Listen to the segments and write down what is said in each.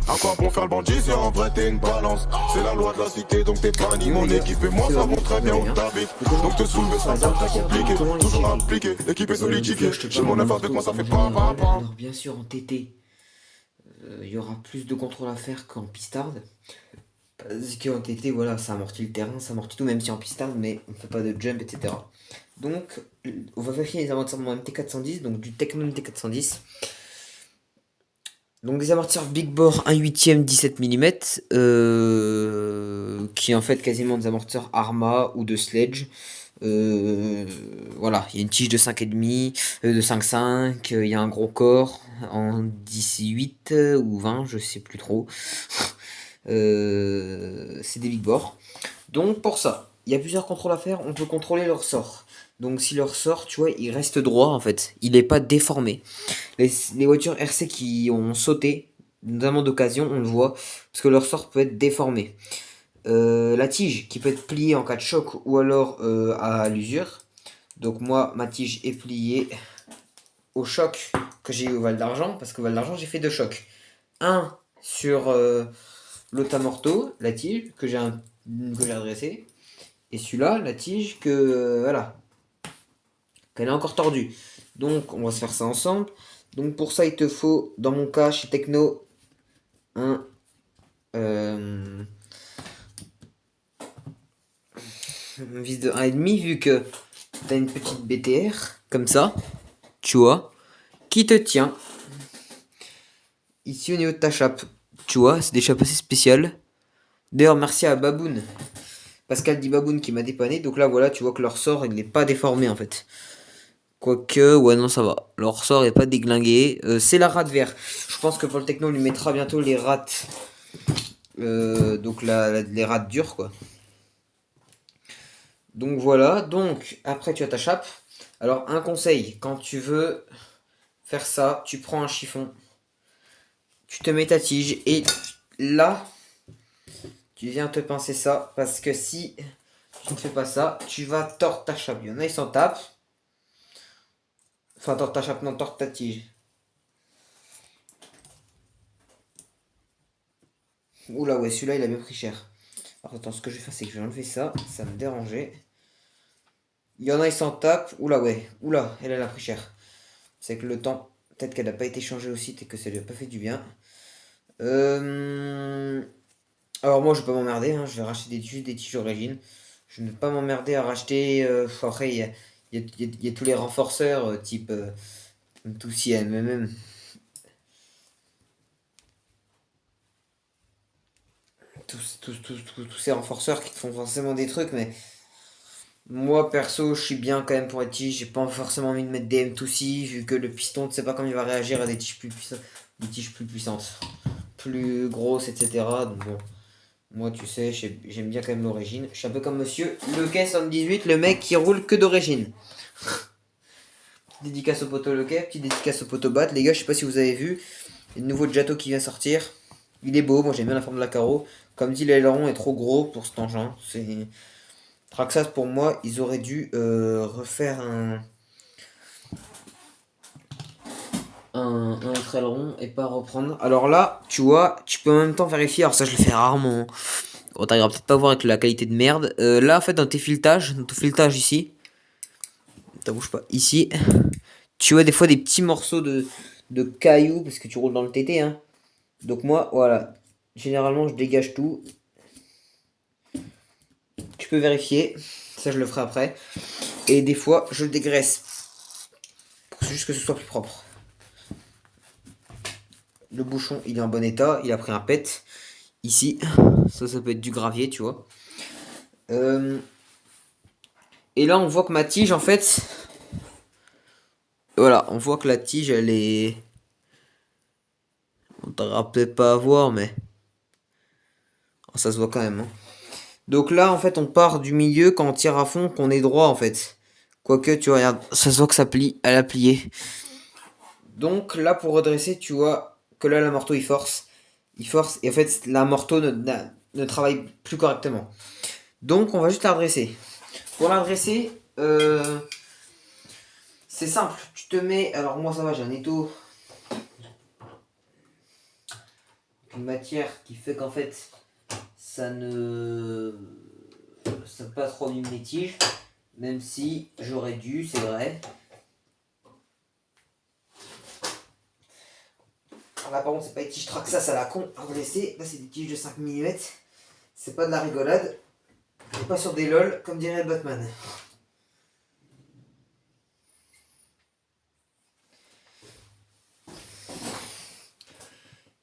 À quoi bon faire le bandit si en vrai t'es une balance? C'est la loi de la cité donc t'es pas ni mon équipe et moi savons très bien où t'habites. Donc te soulever ça c'est très compliqué, toujours impliqué, l'équipe est solidifiée. J'ai mon effort avec moi ça fait pas. Alors bien sûr en TT, il y aura plus de contrôle à faire qu'en pistard. Parce qu'en TT, voilà, ça amortit le terrain, ça amortit tout, même si en pistard, mais on ne fait pas de jump, etc. Donc, on va vérifier les amortisseurs MT410, donc du Techno MT410. Donc des amortisseurs Big Bore 1 8ème 17 mm, qui est en fait quasiment des amortisseurs Arma ou de Sledge. Voilà, il y a une tige de 5,5, de 5,5, il y a un gros corps en 18 ou 20, je sais plus trop. C'est des Big Bore. Donc pour ça, il y a plusieurs contrôles à faire, on peut contrôler leur sort. Donc si leur sort, tu vois, il reste droit en fait, il n'est pas déformé. Les voitures RC qui ont sauté, notamment d'occasion, on le voit, parce que leur sort peut être déformé. La tige qui peut être pliée en cas de choc ou alors à l'usure. Donc moi, ma tige est pliée au choc que j'ai eu au Val d'Argent, parce qu'au Val d'Argent, j'ai fait deux chocs. Un sur l'Otamorto, la tige, que j'ai redressée, et celui-là, la tige que, voilà, qu'elle est encore tordue. Donc on va se faire ça ensemble. Donc pour ça, il te faut, dans mon cas, chez Techno, un vis de 1,5 vu que tu as une petite BTR, comme ça, tu vois, qui te tient ici au niveau de ta chape. Tu vois, c'est des chapes assez spéciales. D'ailleurs, merci à Baboun, Pascal dit Baboun qui m'a dépanné. Donc là, voilà, tu vois que leur sort, il n'est pas déformé en fait. Quoique, ouais, non, ça va. Leur ressort est pas déglingué. C'est la rate vert. Je pense que pour le techno, on lui mettra bientôt les rates. Donc les rates dures, quoi. Donc voilà. Donc, après, tu as ta chape. Alors, un conseil. Quand tu veux faire ça, tu prends un chiffon. Tu te mets ta tige. Et là, tu viens te pincer ça. Parce que si tu ne fais pas ça, tu vas tordre ta chape. Il y en a, ils s'en tapent. Enfin, tordre ta chape, non, tordre ta tige. Oula, ouais, celui-là, il a bien pris cher. Alors, attends, ce que je vais faire, c'est que je vais enlever ça. Ça me dérangeait. Il y en a, ils s'en tapent. Oula, ouais. Oula, elle a pris cher. C'est que le temps, peut-être qu'elle n'a pas été changée aussi et que ça lui a pas fait du bien. Alors, moi, je vais pas m'emmerder. Hein. Je vais racheter juste des tiges d'origine. Je ne vais pas m'emmerder à racheter. Après, il y a tous les renforceurs, type Toussi MMM. Tous ces renforceurs qui te font forcément des trucs, mais moi perso, je suis bien quand même pour les tiges. J'ai pas forcément envie de mettre des M2C vu que le piston, tu sais pas comment il va réagir à des tiges plus puissantes, plus grosses, etc. Donc bon, moi tu sais, j'aime bien quand même l'origine. Je suis un peu comme monsieur le K78, le mec qui roule que d'origine. Petite dédicace au poteau le K, petite dédicace au poteau bat. Les gars, je sais pas si vous avez vu, il y a le nouveau Jato qui vient sortir. Il est beau, moi j'aime bien la forme de la carreau. Comme dit, l'aileron est trop gros pour cet engin. C'est Traxxas, pour moi, ils auraient dû refaire un autre aileron et pas reprendre. Alors là, tu vois, tu peux en même temps vérifier. Alors ça, je le fais rarement. On t'arrivera peut-être pas à voir avec la qualité de merde. Là, en fait, dans ton filetage ici, ça bouge pas. Ici, tu vois des fois des petits morceaux de cailloux parce que tu roules dans le TT. Hein. Donc moi, voilà. Généralement, je dégage tout. Tu peux vérifier. Ça, je le ferai après. Et des fois, je le dégraisse. Pour juste que ce soit plus propre. Le bouchon, il est en bon état. Il a pris un pet. Ici, ça peut être du gravier, tu vois. Et là, on voit que ma tige, en fait... Voilà, on voit que la tige, elle est... On t'aura peut-être pas à voir, mais... Oh, ça se voit quand même. Hein. Donc là, en fait, on part du milieu quand on tire à fond, qu'on est droit, en fait. Quoique, tu vois, regarde, ça se voit que ça plie, elle a plié. Donc là, pour redresser, tu vois que là, l'amorto, il force. Il force, et en fait, l'amorto ne travaille plus correctement. Donc, on va juste la redresser. Pour la redresser, c'est simple. Tu te mets... Alors, moi, ça va, j'ai un étau une matière qui fait qu'en fait ça passe trop d'une mes tiges, même si j'aurais dû, c'est vrai. Alors là par contre c'est pas des tiges Traxxas à la con à redresser, là c'est des tiges de 5 mm, c'est pas de la rigolade, et pas sur des lol comme dirait Batman.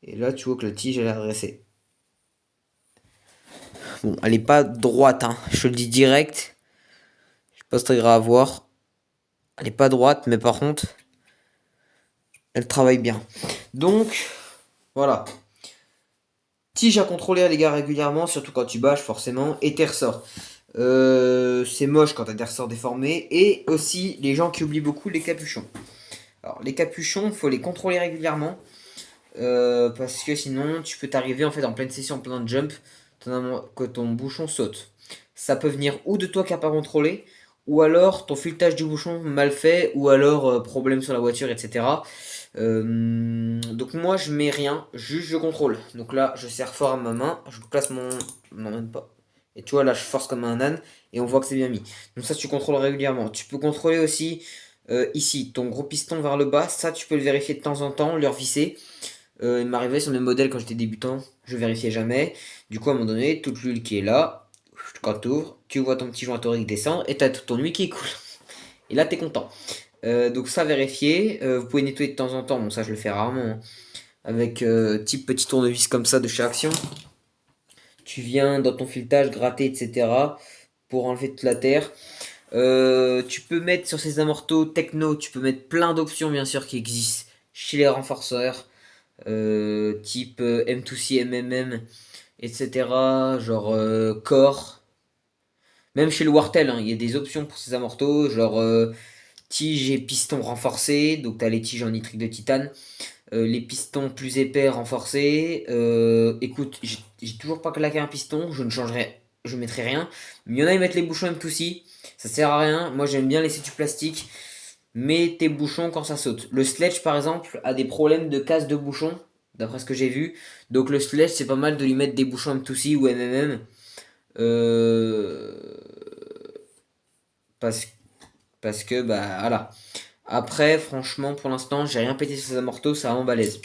Et là tu vois que la tige elle est redressée. Bon, elle est pas droite, hein. Je te le dis direct. Je sais pas si t'arriveras à voir. Elle est pas droite, mais par contre, elle travaille bien. Donc, voilà. Tige à contrôler les gars régulièrement, surtout quand tu bâches forcément, et tes ressorts. C'est moche quand t'as des ressorts déformés. Et aussi, les gens qui oublient beaucoup les capuchons. Alors, les capuchons, faut les contrôler régulièrement. Parce que sinon, tu peux t'arriver en fait en pleine session, en plein jump, que ton bouchon saute. Ça peut venir ou de toi qui n'as pas contrôlé, ou alors ton filetage du bouchon mal fait, ou alors problème sur la voiture, etc. Donc moi je mets rien, juste je contrôle. Donc là je serre fort à ma main, je place mon... Non même pas. Et tu vois là je force comme un âne et on voit que c'est bien mis. Donc ça tu contrôles régulièrement. Tu peux contrôler aussi ici ton gros piston vers le bas, ça tu peux le vérifier de temps en temps, le revisser. Il m'arrivait sur mes modèles quand j'étais débutant, je vérifiais jamais. Du coup, à un moment donné, toute l'huile qui est là, quand tu ouvres, tu vois ton petit joint torique descendre et t'as toute ton huile qui coule. Et là, t'es content. Donc ça, vérifier. Vous pouvez nettoyer de temps en temps. Bon, ça, je le fais rarement, hein. Avec type petit tournevis comme ça de chez Action. Tu viens dans ton filetage gratter, etc. pour enlever toute la terre. Tu peux mettre sur ces amortos techno, tu peux mettre plein d'options, bien sûr, qui existent chez les renforceurs. Type M2C, MMM, etc. Genre Core. Même chez le Wartel, hein, il y a des options pour ces amortos, genre tige et piston renforcés. Donc tu as les tiges en nitrique de titane. Les pistons plus épais renforcés. Écoute, j'ai toujours pas claqué un piston, je ne changerai, je mettrai rien. Mais il y en a, ils mettent les bouchons M2C, ça sert à rien. Moi j'aime bien laisser du plastique. Mets tes bouchons quand ça saute. Le sledge par exemple a des problèmes de casse de bouchons, d'après ce que j'ai vu. Donc le sledge c'est pas mal de lui mettre des bouchons M2C ou MMM. Euh, parce, parce que bah voilà. Après franchement pour l'instant j'ai rien pété sur ces amortos, c'est vraiment balèze.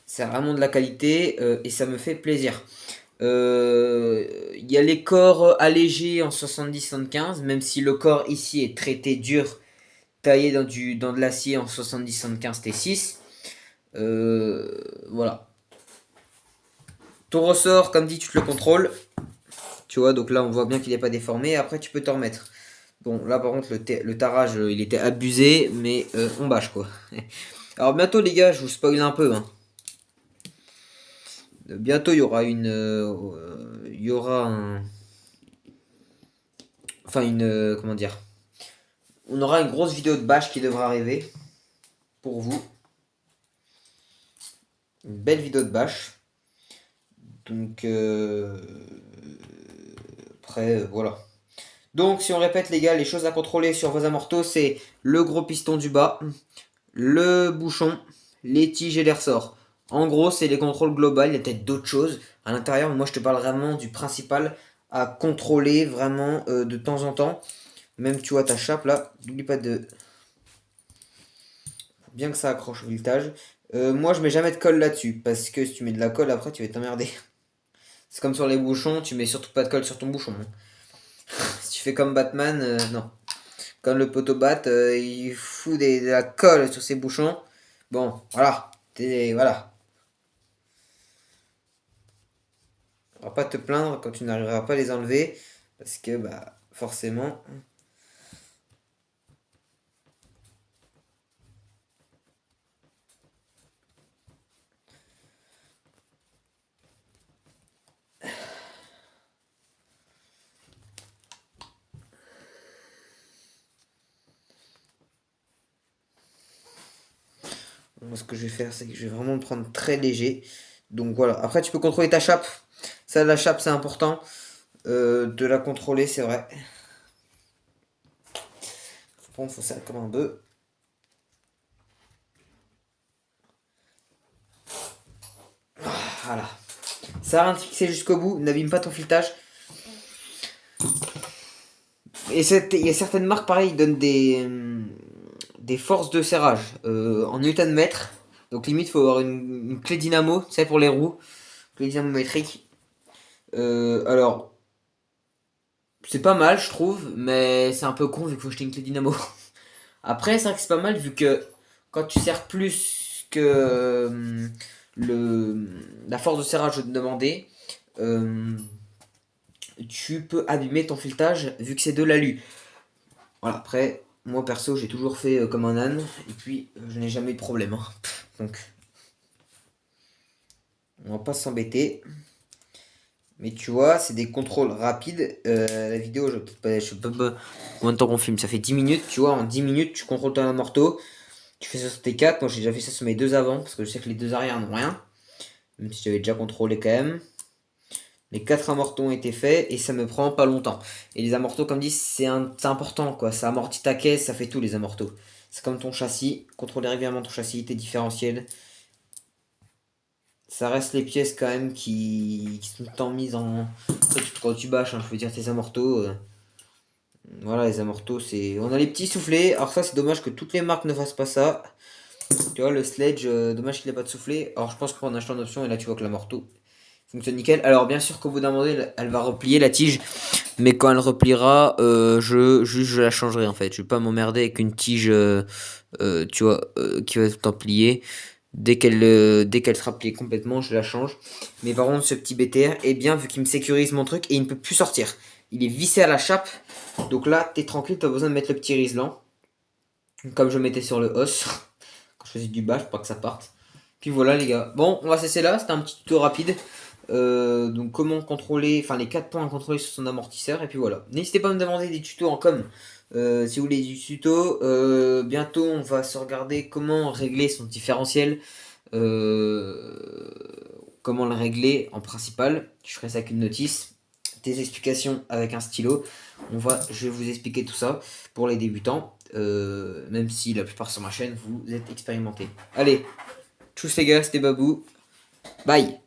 C'est vraiment de la qualité et ça me fait plaisir. Il y a les corps allégés en 70-75, même si le corps ici est traité dur, taillé dans de l'acier en 70-75 T6. Voilà. Ton ressort, comme dit, tu te le contrôles. Tu vois, donc là, on voit bien qu'il n'est pas déformé. Après, tu peux t'en remettre. Bon, là, par contre, le tarage, il était abusé, mais on bâche, quoi. Alors, bientôt, les gars, je vous spoil un peu, hein. Bientôt, il y aura il y aura un... Enfin, comment dire? On aura une grosse vidéo de bâche qui devra arriver. Pour vous. Une belle vidéo de bâche. Donc, après, voilà. Donc, si on répète, les gars, les choses à contrôler sur vos amortos, c'est le gros piston du bas, le bouchon, les tiges et les ressorts. En gros, c'est les contrôles globaux. Il y a peut-être d'autres choses à l'intérieur, mais moi, je te parle vraiment du principal à contrôler vraiment de temps en temps. Même, tu vois, ta chape là, n'oublie pas de... Bien que ça accroche au filetage. Moi, je mets jamais de colle là-dessus, parce que si tu mets de la colle, après, tu vas t'emmerder. C'est comme sur les bouchons, tu mets surtout pas de colle sur ton bouchon, hein. Si tu fais comme Batman, non. Comme le potobat, il fout de la colle sur ses bouchons. Bon, voilà. Voilà. On va pas te plaindre quand tu n'arriveras pas à les enlever. Parce que, bah, forcément... Moi, ce que je vais faire, c'est que je vais vraiment me prendre très léger. Donc voilà. Après, tu peux contrôler ta chape. Ça, la chape, c'est important. De la contrôler, c'est vrai. Faut prendre, faut serrer comme un bœuf. Voilà. Ça a rien de fixé jusqu'au bout, n'abîme pas ton filetage. Et il y a certaines marques, pareil, ils donnent des forces de serrage en newton mètre. Donc limite, il faut avoir une clé dynamo, tu sais, pour les roues. Clé dynamométrique. Alors, c'est pas mal, je trouve, mais c'est un peu con vu qu'il faut acheter une clé dynamo. Après, c'est vrai que c'est pas mal vu que quand tu serres plus que la force de serrage demandée, euh, tu peux abîmer ton filetage vu que c'est de l'alu. Voilà, après, moi perso, j'ai toujours fait comme un âne et puis je n'ai jamais eu de problème, hein. Donc, on va pas s'embêter. Mais tu vois, c'est des contrôles rapides. La vidéo, je sais pas combien de temps qu'on filme. Ça fait 10 minutes, tu vois. En 10 minutes, tu contrôles ton amorto. Tu fais ça sur tes 4. Moi, j'ai déjà fait ça sur mes deux avant. Parce que je sais que les deux arrière n'ont rien. Même si j'avais déjà contrôlé quand même. Les 4 amortos ont été faits. Et ça me prend pas longtemps. Et les amortos, comme dit, c'est important, quoi. Ça amortit ta caisse. Ça fait tout, les amortos. C'est comme ton châssis. Contrôler régulièrement ton châssis, tes différentiels. Ça reste les pièces quand même qui sont tout le temps mises en. Quand tu bâches, hein, je veux dire tes amortos. Voilà, les amortos, c'est. On a les petits soufflets. Alors, ça, c'est dommage que toutes les marques ne fassent pas ça. Tu vois, le Sledge, dommage qu'il n'ait pas de soufflet. Alors, je pense qu'on en achetant en option, et là, tu vois que l'amorto fonctionne nickel. Alors, bien sûr qu'au bout d'un moment, elle va replier la tige. Mais quand elle repliera, je la changerai en fait. Je vais pas m'emmerder avec une tige, tu vois, qui va tout le temps plier. Dès qu'elle sera pliée complètement, je la change. Mais par contre, ce petit BTR est bien vu qu'il me sécurise mon truc et il ne peut plus sortir. Il est vissé à la chape. Donc là, t'es tranquille, t'as besoin de mettre le petit riselant. Comme je mettais sur le os. Quand je faisais du bâche pour pas que ça parte. Puis voilà les gars. Bon, on va cesser là. C'était un petit tuto rapide. Donc comment contrôler, enfin les 4 points à contrôler sur son amortisseur. Et puis voilà. N'hésitez pas à me demander des tutos en com. Si vous voulez du tuto, bientôt on va se regarder comment régler son différentiel, comment le régler en principal. Je ferai ça avec une notice, des explications avec un stylo. Je vais vous expliquer tout ça pour les débutants, même si la plupart sur ma chaîne vous êtes expérimentés. Allez, tchuss les gars, c'était Babou, bye.